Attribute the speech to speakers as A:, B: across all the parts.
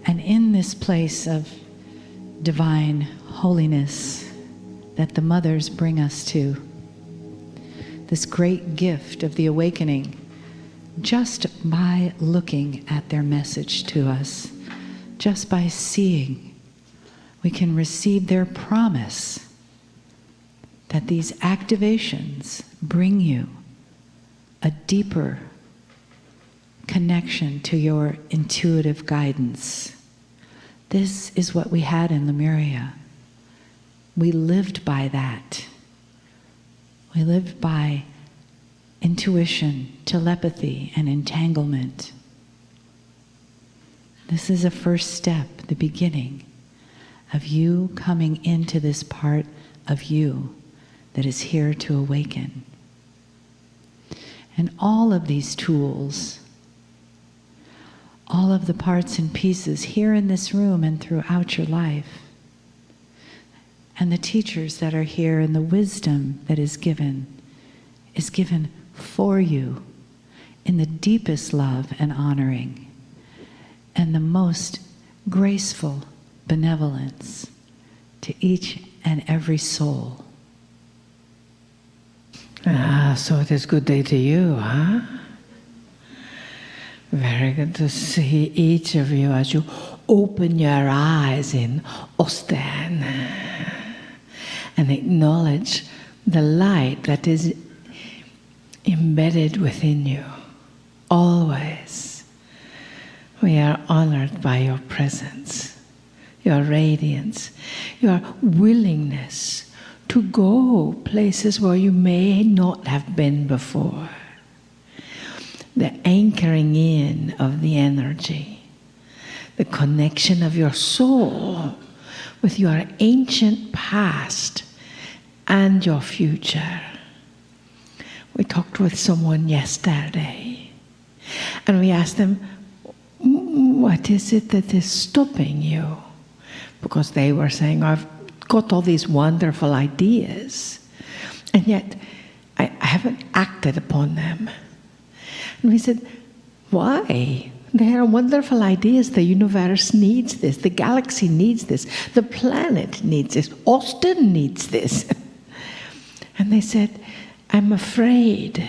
A: And in this place of divine holiness that the mothers bring us to, this great gift of the awakening, just by looking at their message to us, just by seeing, we can receive their promise that these activations bring you a deeper connection to your intuitive guidance. This is what we had in Lemuria. We lived by that. We lived by intuition, telepathy, and entanglement. This is a first step, the beginning of you coming into this part of you that is here to awaken. And all of these tools, all of the parts and pieces here in this room and throughout your life, and the teachers that are here and the wisdom that is given for you in the deepest love and honoring and the most graceful benevolence to each and every soul.
B: So it is good day to you, huh? Very good to see each of you as you open your eyes in Osten and acknowledge the light that is embedded within you. Always. We are honored by your presence, your radiance, your willingness to go places where you may not have been before. The anchoring in of the energy, the connection of your soul with your ancient past and your future. We talked with someone yesterday, and we asked them, what is it that is stopping you? Because they were saying, I've got all these wonderful ideas, and yet I haven't acted upon them. And we said, why? They are wonderful ideas. The universe needs this. The galaxy needs this. The planet needs this. Austin needs this. And they said, I'm afraid.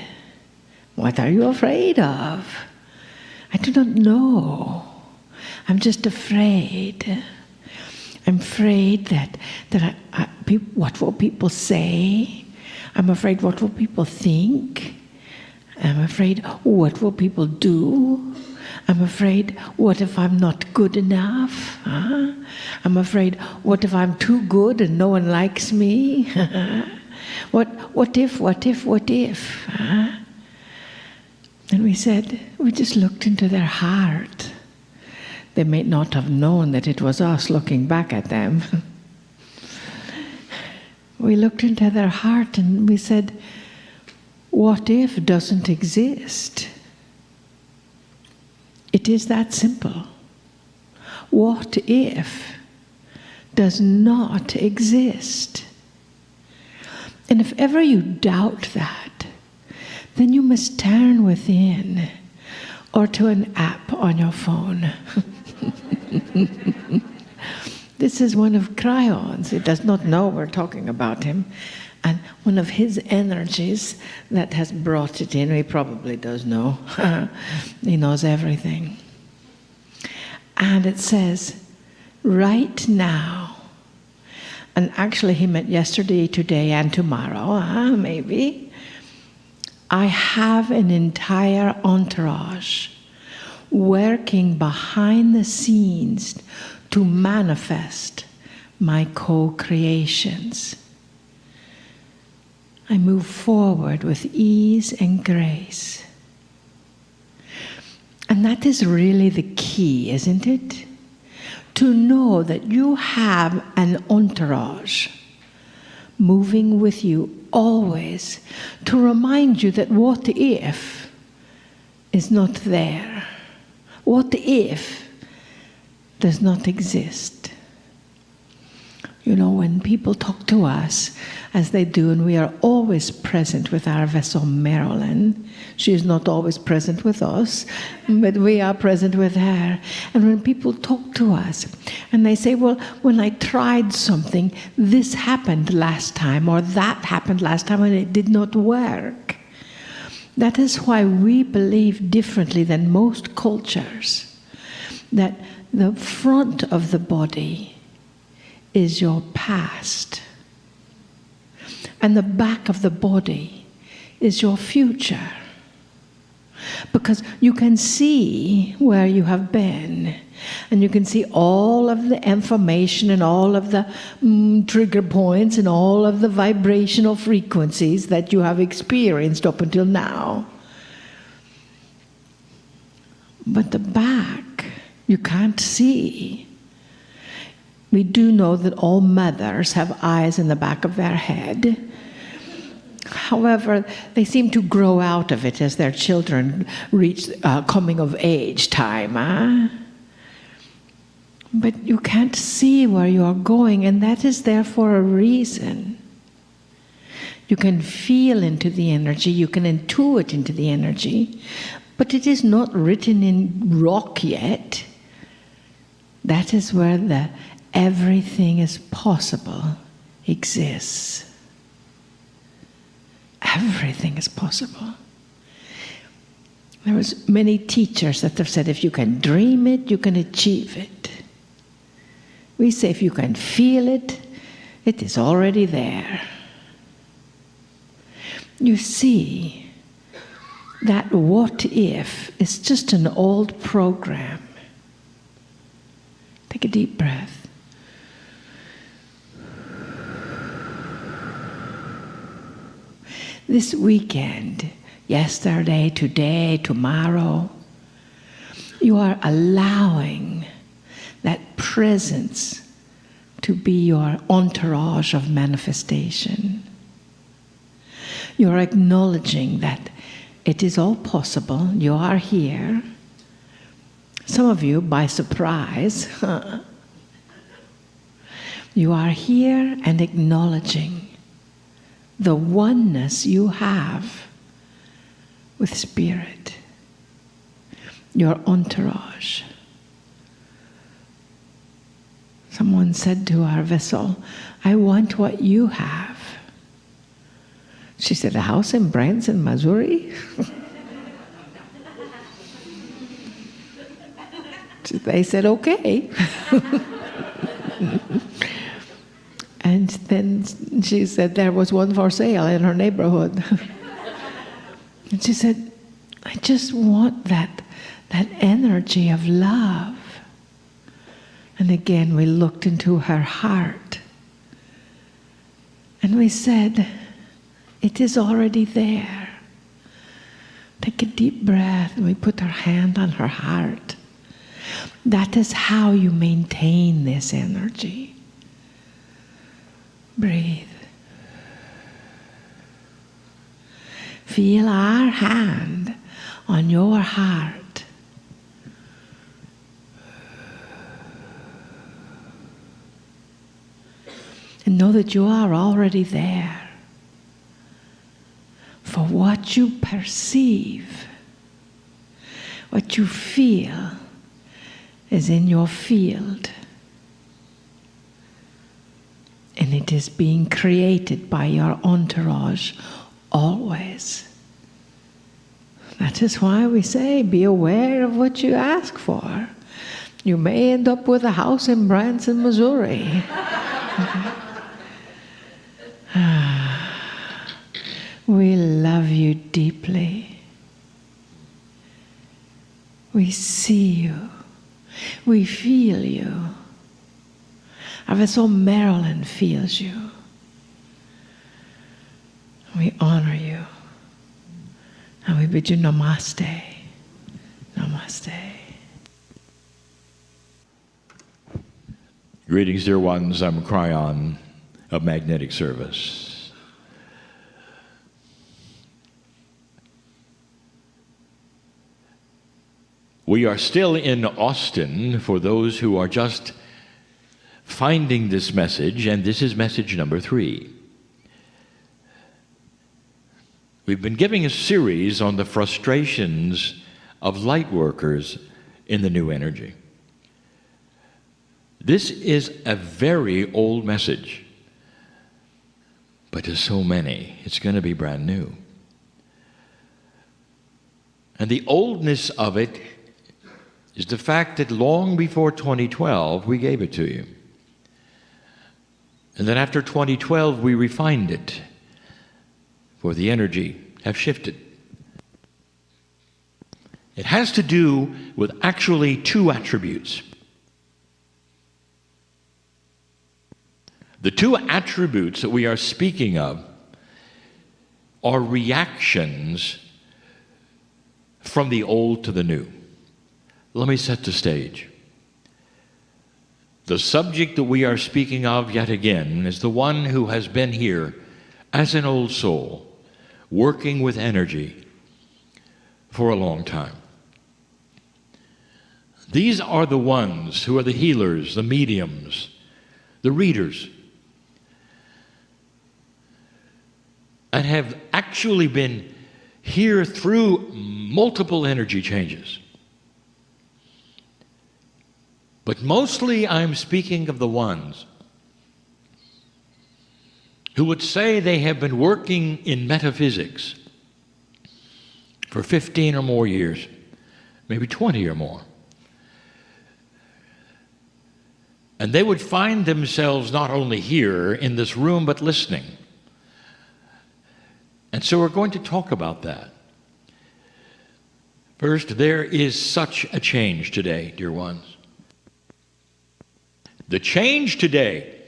B: What are you afraid of? I do not know. I'm just afraid. I'm afraid that what will people say? I'm afraid what will people think? I'm afraid what will people do? I'm afraid what if I'm not good enough? Huh? I'm afraid what if I'm too good and no one likes me? What if? Huh? And we said, we just looked into their heart. They may not have known that it was us looking back at them. We looked into their heart and we said, what if doesn't exist? It is that simple. What if does not exist? And if ever you doubt that, then you must turn within or to an app on your phone. This is one of Kryon's. He does not know we're talking about him. And one of his energies that has brought it in, he probably does know. He knows everything. And it says, right now, and actually he meant yesterday, today, and tomorrow, maybe, I have an entire entourage working behind the scenes to manifest my co-creations. I move forward with ease and grace. And that is really the key, isn't it? To know that you have an entourage moving with you always to remind you that what if is not there. What if does not exist. When people talk to us, as they do, and we are always present with our vessel Marilyn. She is not always present with us, but we are present with her. And when people talk to us, and they say, well, when I tried something, this happened last time, or that happened last time, and it did not work. That is why we believe differently than most cultures, that the front of the body is your past, and the back of the body is your future. Because you can see where you have been, and you can see all of the information and all of the trigger points and all of the vibrational frequencies that you have experienced up until now. But the back, you can't see. We do know that all mothers have eyes in the back of their head. However, they seem to grow out of it as their children reach coming of age time. But you can't see where you are going, and that is there for a reason. You can feel into the energy, you can intuit into the energy, but it is not written in rock yet. That is where the everything is possible exists. Everything is possible. There was many teachers that have said, if you can dream it, you can achieve it. We say, if you can feel it, it is already there. You see, that what if is just an old program. Take a deep breath. This weekend, yesterday, today, tomorrow, you are allowing that presence to be your entourage of manifestation. You're acknowledging that it is all possible. You are here. Some of you, by surprise, you are here and acknowledging the oneness you have with Spirit, your entourage. Someone said to our vessel, I want what you have. She said, a house in Branson, Missouri? They said, okay. And then she said there was one for sale in her neighborhood. And she said, I just want that energy of love. And again, we looked into her heart. And we said, it is already there. Take a deep breath, and we put our hand on her heart. That is how you maintain this energy. Breathe. Feel our hand on your heart. And know that you are already there. For what you perceive, what you feel, is in your field. And it is being created by your entourage always. That is why we say, be aware of what you ask for. You may end up with a house in Branson, Missouri. We love you deeply. We see you. We feel you. Our vessel Marilyn feels you. We honor you. And we bid you namaste. Namaste.
C: Greetings, dear ones. I'm Kryon of Magnetic Service. We are still in Austin for those who are just finding this message, and this is message number 3. We've been giving a series on the frustrations of light workers in the new energy. This is a very old message, but to so many, it's going to be brand new. And the oldness of it is the fact that long before 2012, we gave it to you. And then after 2012, we refined it, for the energy have shifted. It has to do with actually 2 attributes. The 2 attributes that we are speaking of are reactions from the old to the new. Let me set the stage. The subject that we are speaking of yet again is the one who has been here as an old soul, working with energy for a long time. These are the ones who are the healers, the mediums, the readers, and have actually been here through multiple energy changes. But mostly I'm speaking of the ones who would say they have been working in metaphysics for 15 or more years, maybe 20 or more. And they would find themselves not only here in this room, but listening. And so we're going to talk about that. First, there is such a change today, dear ones. The change today,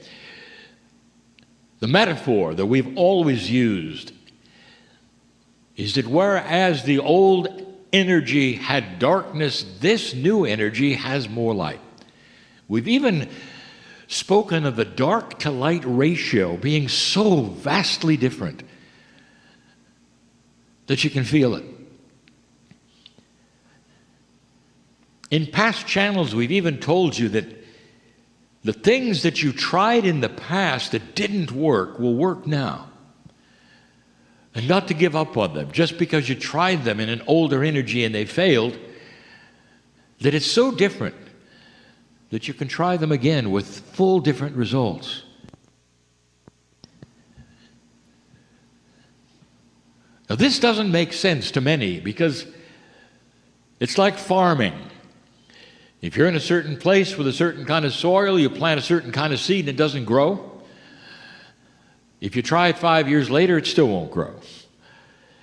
C: the metaphor that we've always used, is that whereas the old energy had darkness, this new energy has more light. We've even spoken of the dark to light ratio being so vastly different that you can feel it. In past channels, we've even told you that the things that you tried in the past that didn't work will work now. And not to give up on them just because you tried them in an older energy and they failed, that it's so different that you can try them again with full different results. Now, this doesn't make sense to many because it's like farming. If you're in a certain place with a certain kind of soil, you plant a certain kind of seed and it doesn't grow. If you try it 5 years later, it still won't grow.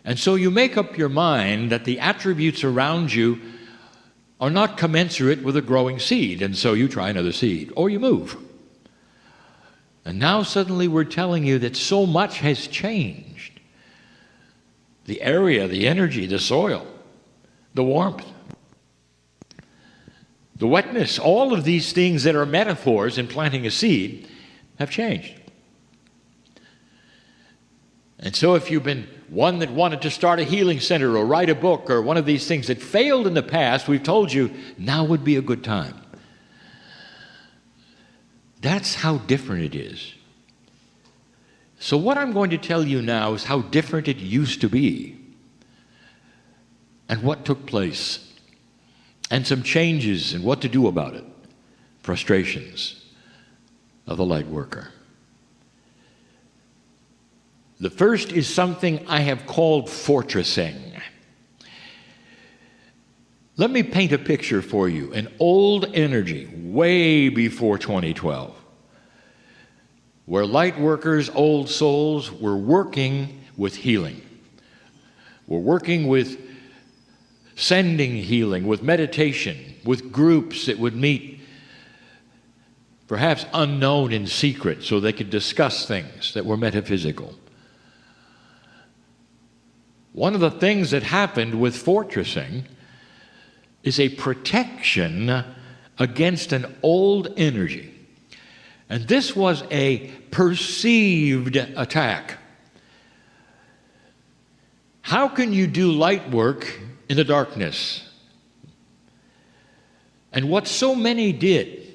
C: And so you make up your mind that the attributes around you are not commensurate with a growing seed, and so you try another seed, or you move. And now suddenly we're telling you that so much has changed. The area, the energy, the soil, the warmth, the wetness, all of these things that are metaphors in planting a seed have changed. And so if you've been one that wanted to start a healing center or write a book or one of these things that failed in the past, we've told you now would be a good time. That's how different it is. So what I'm going to tell you now is how different it used to be and what took place and some changes and what to do about it. Frustrations of the light worker. The first is something I have called fortressing. Let me paint a picture for you. An old energy, way before 2012, where light workers, old souls, were working with healing. We're working with sending healing, with meditation, with groups that would meet, perhaps unknown in secret, so they could discuss things that were metaphysical. One of the things that happened with fortressing is a protection against an old energy. And this was a perceived attack. How can you do light work in the darkness? And what so many did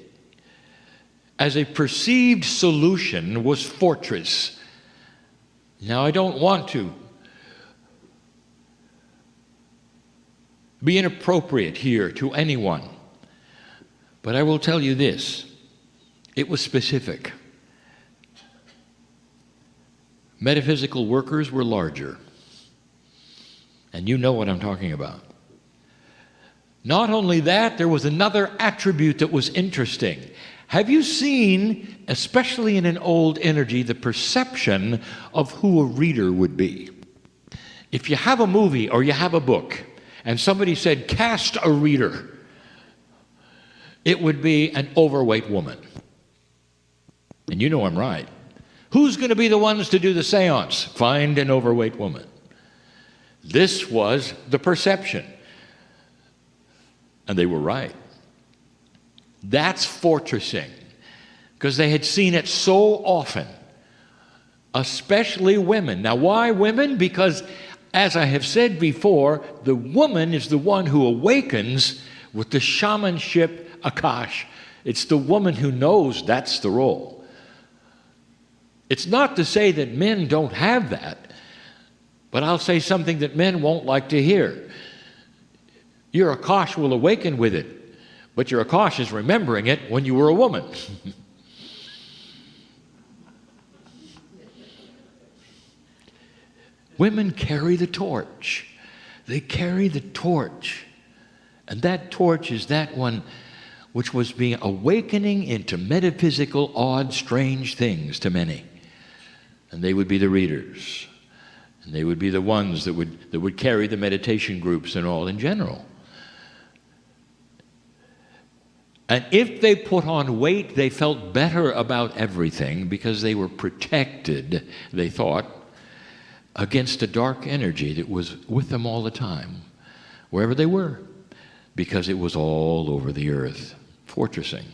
C: as a perceived solution was fortress. Now, I don't want to be inappropriate here to anyone, but I will tell you this. It was specific. Metaphysical workers were larger. And you know what I'm talking about. Not only that, there was another attribute that was interesting. Have you seen, especially in an old energy, the perception of who a reader would be? If you have a movie or you have a book, and somebody said, cast a reader, it would be an overweight woman. And you know I'm right. Who's going to be the ones to do the seance? Find an overweight woman. This was the perception. And they were right. That's fortressing. Because they had seen it so often. Especially women. Now, why women? Because, as I have said before, the woman is the one who awakens with the shamanship akash. It's the woman who knows that's the role. It's not to say that men don't have that, but I'll say something that men won't like to hear. Your akash will awaken with it, but your akash is remembering it when you were a woman. Women carry the torch. They carry the torch. And that torch is that one which was being awakening into metaphysical, odd, strange things to many. And they would be the readers. And they would be the ones that would carry the meditation groups and all in general. And if they put on weight, they felt better about everything because they were protected, they thought, against a dark energy that was with them all the time, wherever they were, because it was all over the earth, fortressing.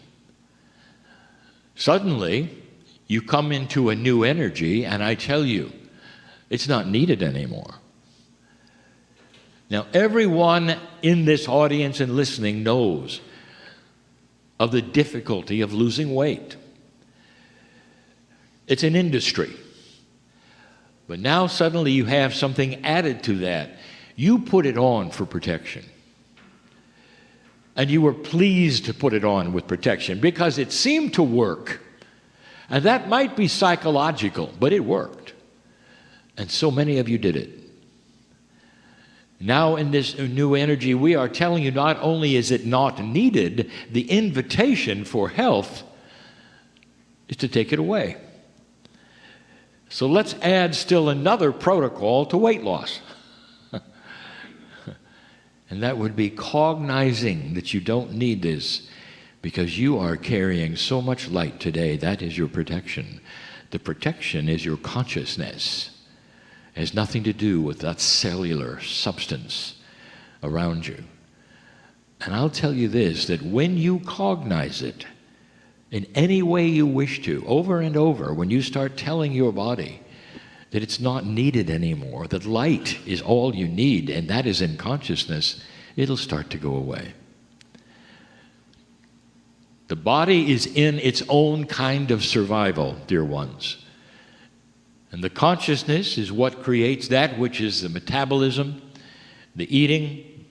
C: Suddenly, you come into a new energy, and I tell you, it's not needed anymore. Now, everyone in this audience and listening knows of the difficulty of losing weight. It's an industry. But now suddenly you have something added to that. You put it on for protection. And you were pleased to put it on with protection because it seemed to work. And that might be psychological, but it worked. And so many of you did it. Now in this new energy, we are telling you not only is it not needed, the invitation for health is to take it away. So let's add still another protocol to weight loss. And that would be cognizing that you don't need this because you are carrying so much light today. That is your protection. The protection is your consciousness. It has nothing to do with that cellular substance around you. And I'll tell you this, that when you cognize it, in any way you wish to, over and over, when you start telling your body that it's not needed anymore, that light is all you need, and that is in consciousness, it'll start to go away. The body is in its own kind of survival, dear ones. And the consciousness is what creates that which is the metabolism, the eating,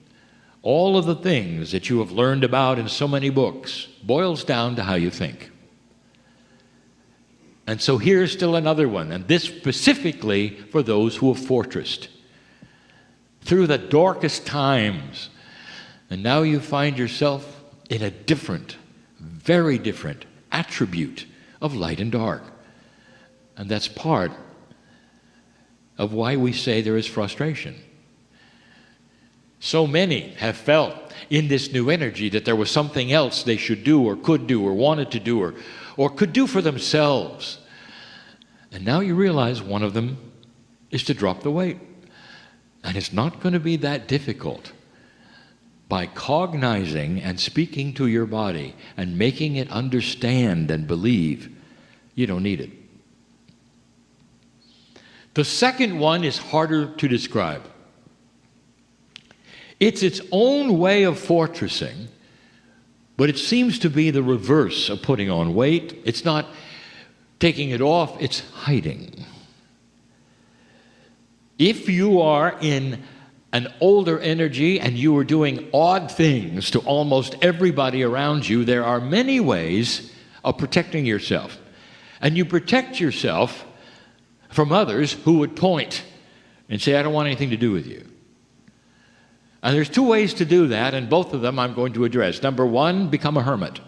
C: all of the things that you have learned about in so many books boils down to how you think. And so here's still another one, and this specifically for those who have fortressed through the darkest times. And now you find yourself in a different, very different attribute of light and dark. And that's part of why we say there is frustration. So many have felt in this new energy that there was something else they should do or could do or wanted to do or could do for themselves. And now you realize one of them is to drop the weight. And it's not going to be that difficult. By cognizing and speaking to your body and making it understand and believe, you don't need it. The second one is harder to describe. It's its own way of fortressing, But it seems to be the reverse of putting on weight. It's not taking it off, it's hiding. If you are in an older energy and you are doing odd things to almost everybody around you, there are many ways of protecting yourself. And you protect yourself from others who would point and say, I don't want anything to do with you. And there's two ways to do that, and both of them I'm going to address. Number one, become a hermit.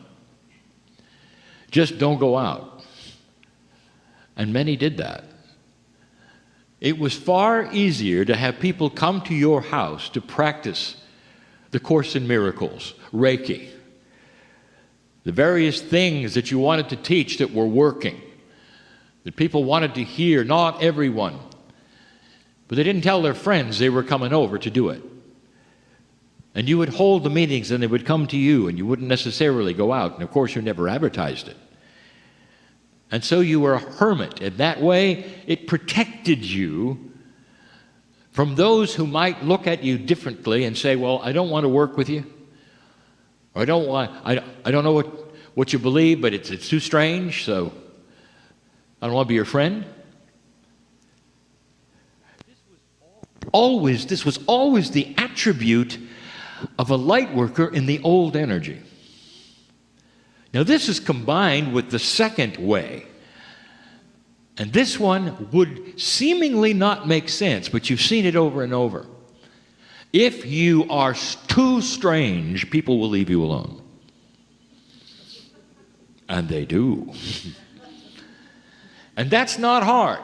C: Just don't go out. And many did that. It was far easier to have people come to your house to practice the Course in Miracles, Reiki, the various things that you wanted to teach that were working, that people wanted to hear, not everyone. But they didn't tell their friends they were coming over to do it. And you would hold the meetings and they would come to you and you wouldn't necessarily go out. And of course you never advertised it. And so you were a hermit. In that way, it protected you from those who might look at you differently and say, well, I don't want to work with you. Or I don't know what you believe, but it's too strange, so I don't want to be your friend. This was always the attribute of a light worker in the old energy. Now this is combined with the second way. And this one would seemingly not make sense, but you've seen it over and over. If you are too strange, people will leave you alone. And they do. And that's not hard.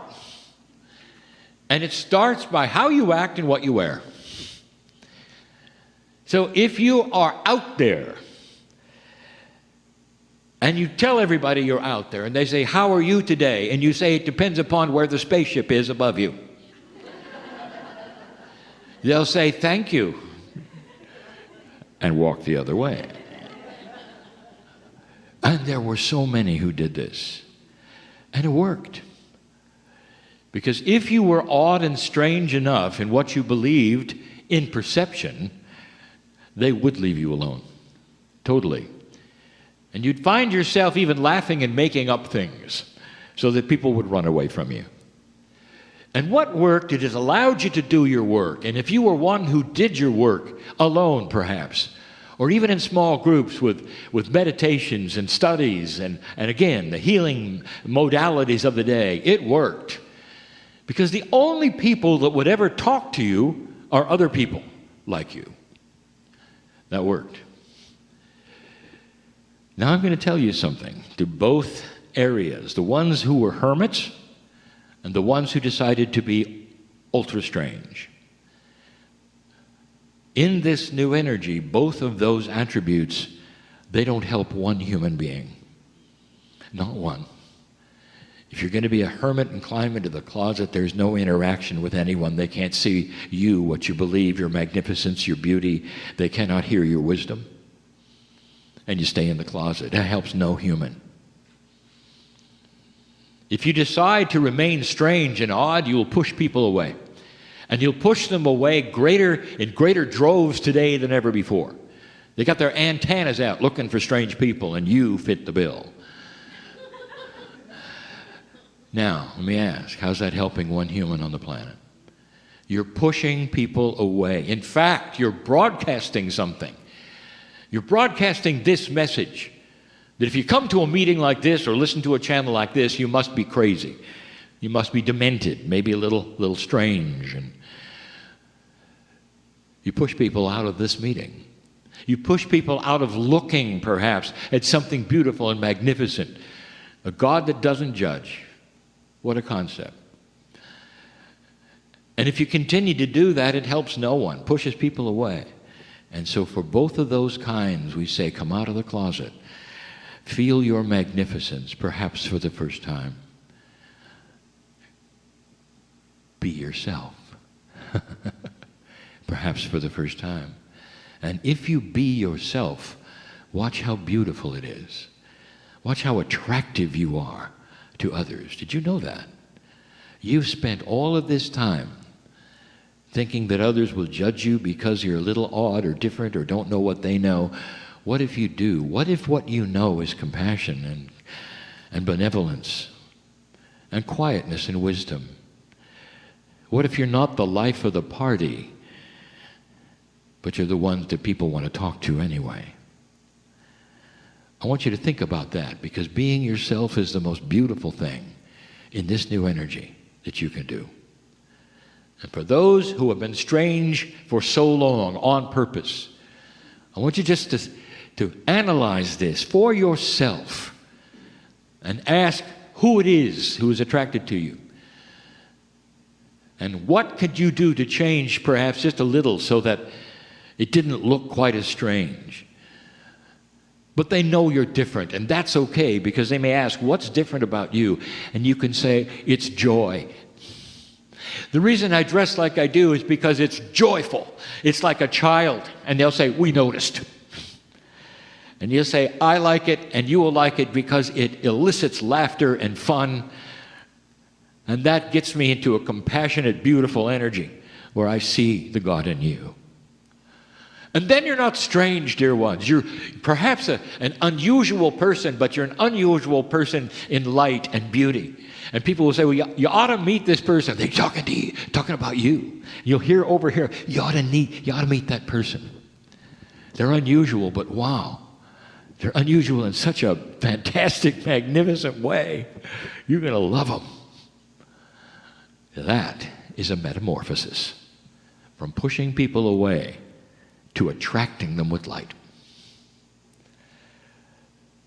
C: And it starts by how you act and what you wear. So if you are out there, and you tell everybody you're out there, and they say, how are you today? And you say, it depends upon where the spaceship is above you. They'll say, thank you, and walk the other way. And there were so many who did this. And it worked. Because if you were odd and strange enough in what you believed in perception, they would leave you alone. Totally. And you'd find yourself even laughing and making up things so that people would run away from you. And what worked, it has allowed you to do your work. And if you were one who did your work alone, perhaps, or even in small groups with meditations and studies and again, the healing modalities of the day, it worked. Because the only people that would ever talk to you are other people like you. That worked. Now I'm going to tell you something to both areas, the ones who were hermits and the ones who decided to be ultra strange. In this new energy, both of those attributes, they don't help one human being. Not one. If you're going to be a hermit and climb into the closet, there's no interaction with anyone. They can't see you, what you believe, your magnificence, your beauty. They cannot hear your wisdom. And you stay in the closet. That helps no human. If you decide to remain strange and odd, you will push people away. And you'll push them away in greater droves today than ever before. They got their antennas out looking for strange people, and you fit the bill. Now, let me ask, how's that helping one human on the planet? You're pushing people away. In fact, you're broadcasting something. You're broadcasting this message, that if you come to a meeting like this or listen to a channel like this, you must be crazy. You must be demented, maybe a little strange. And you push people out of this meeting. You push people out of looking, perhaps, at something beautiful and magnificent. A God that doesn't judge. What a concept. And if you continue to do that, it helps no one, pushes people away. And so for both of those kinds, we say, come out of the closet. Feel your magnificence, perhaps for the first time. Be yourself. Perhaps for the first time. And if you be yourself, watch how beautiful it is. Watch how attractive you are to others. Did you know that? You've spent all of this time thinking that others will judge you because you're a little odd or different or don't know what they know. What if you do? What if what you know is compassion and benevolence and quietness and wisdom? What if you're not the life of the party, but you're the ones that people want to talk to anyway? I want you to think about that, because being yourself is the most beautiful thing in this new energy that you can do. And for those who have been strange for so long on purpose, I want you just to analyze this for yourself and ask who it is who is attracted to you. And what could you do to change perhaps just a little so that it didn't look quite as strange? But they know you're different, and that's okay, because they may ask, what's different about you? And you can say, it's joy. The reason I dress like I do is because it's joyful. It's like a child. And they'll say, we noticed. And you'll say, I like it, and you will like it because it elicits laughter and fun. And that gets me into a compassionate, beautiful energy where I see the God in you. And then you're not strange, dear ones. You're perhaps an unusual person, but you're an unusual person in light and beauty. And people will say, well, you ought to meet this person. They're talking about you. You'll hear over here, you ought to meet that person. They're unusual, but wow. They're unusual in such a fantastic, magnificent way. You're going to love them. That is a metamorphosis from pushing people away to attracting them with light.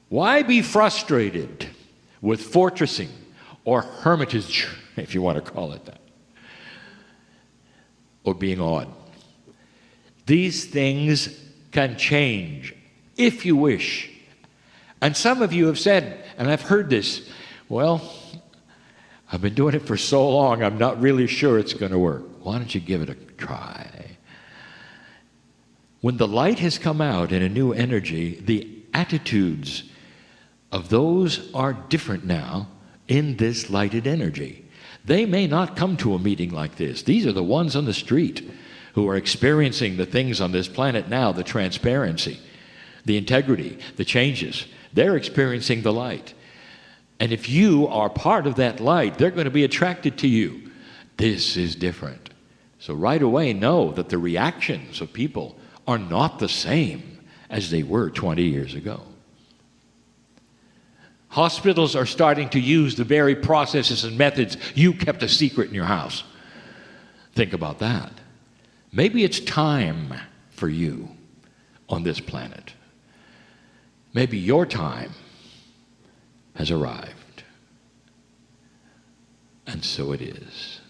C: Why be frustrated with fortressing or hermitage, if you want to call it that, or being odd? These things can change if you wish. And some of you have said, and I've heard this, well, I've been doing it for so long, I'm not really sure it's going to work. Why don't you give it a try? When the light has come out in a new energy, the attitudes of those are different now in this lighted energy. They may not come to a meeting like this. These are the ones on the street who are experiencing the things on this planet now, the transparency, the integrity, the changes. They're experiencing the light. And if you are part of that light, they're going to be attracted to you. This is different. So right away, know that the reactions of people are not the same as they were 20 years ago. Hospitals are starting to use the very processes and methods you kept a secret in your house. Think about that. Maybe it's time for you on this planet. Maybe your time has arrived. And so it is.